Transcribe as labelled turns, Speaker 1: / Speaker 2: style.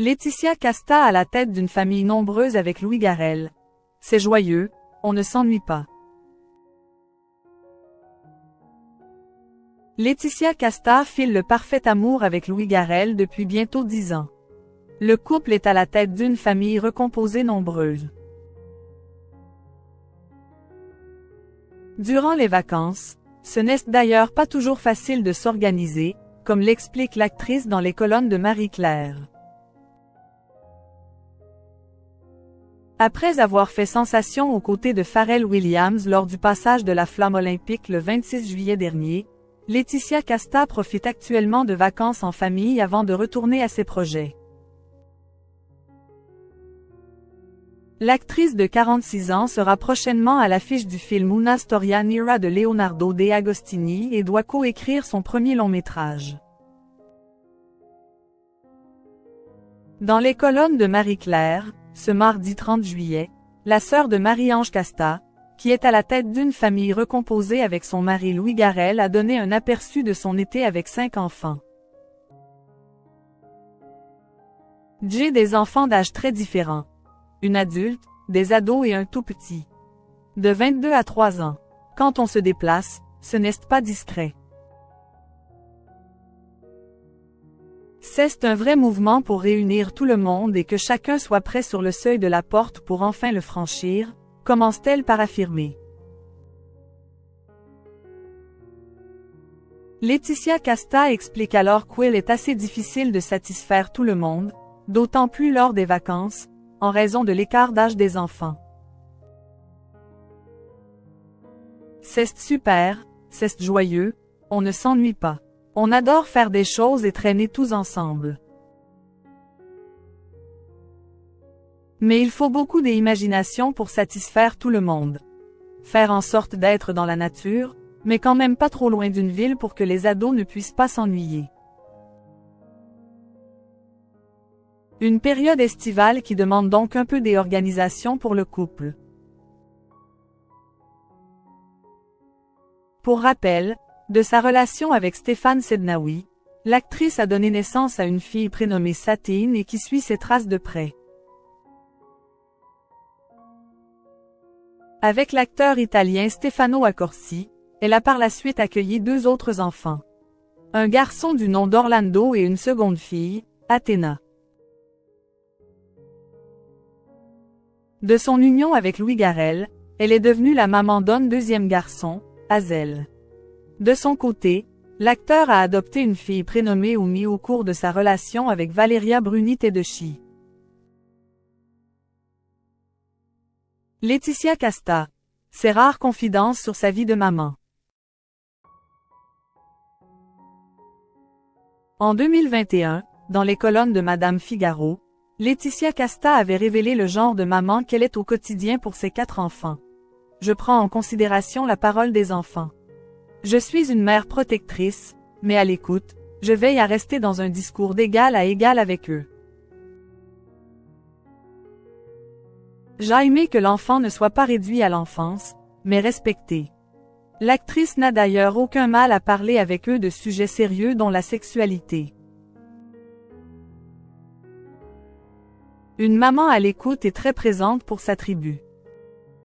Speaker 1: Laetitia Casta à la tête d'une famille nombreuse avec Louis Garrel. C'est joyeux, on ne s'ennuie pas. Laetitia Casta file le parfait amour avec Louis Garrel depuis bientôt 10 ans. Le couple est à la tête d'une famille recomposée nombreuse. Durant les vacances, ce n'est d'ailleurs pas toujours facile de s'organiser, comme l'explique l'actrice dans les colonnes de Marie-Claire. Après avoir fait sensation aux côtés de Pharrell Williams lors du passage de la Flamme olympique le 26 juillet dernier, Laetitia Casta profite actuellement de vacances en famille avant de retourner à ses projets. L'actrice de 46 ans sera prochainement à l'affiche du film Una storia nera de Leonardo De Agostini et doit coécrire son premier long-métrage. Dans les colonnes de Marie-Claire, ce mardi 30 juillet, la sœur de Marie-Ange Casta, qui est à la tête d'une famille recomposée avec son mari Louis Garrel, a donné un aperçu de son été avec 5 enfants. J'ai des enfants d'âge très différents. Une adulte, des ados et un tout petit. De 22 à 3 ans. Quand on se déplace, ce n'est pas discret. C'est un vrai mouvement pour réunir tout le monde et que chacun soit prêt sur le seuil de la porte pour enfin le franchir, commence-t-elle par affirmer. Laetitia Casta explique alors qu'il est assez difficile de satisfaire tout le monde, d'autant plus lors des vacances, en raison de l'écart d'âge des enfants. C'est super, c'est joyeux, on ne s'ennuie pas. On adore faire des choses et traîner tous ensemble. Mais il faut beaucoup d'imagination pour satisfaire tout le monde. Faire en sorte d'être dans la nature, mais quand même pas trop loin d'une ville pour que les ados ne puissent pas s'ennuyer. Une période estivale qui demande donc un peu d'organisation pour le couple. Pour rappel, de sa relation avec Stéphane Sednaoui, l'actrice a donné naissance à une fille prénommée Satine et qui suit ses traces de près. Avec l'acteur italien Stefano Accorsi, elle a par la suite accueilli 2 autres enfants. Un garçon du nom d'Orlando et une seconde fille, Athéna. De son union avec Louis Garrel, elle est devenue la maman d'un deuxième garçon, Hazel. De son côté, l'acteur a adopté une fille prénommée Oumi au cours de sa relation avec Valeria Bruni Tedeschi. Laetitia Casta. Ses rares confidences sur sa vie de maman. En 2021, dans les colonnes de Madame Figaro, Laetitia Casta avait révélé le genre de maman qu'elle est au quotidien pour ses 4 enfants. Je prends en considération la parole des enfants. Je suis une mère protectrice, mais à l'écoute, je veille à rester dans un discours d'égal à égal avec eux. J'ai aimé que l'enfant ne soit pas réduit à l'enfance, mais respecté. L'actrice n'a d'ailleurs aucun mal à parler avec eux de sujets sérieux dont la sexualité. Une maman à l'écoute et très présente pour sa tribu.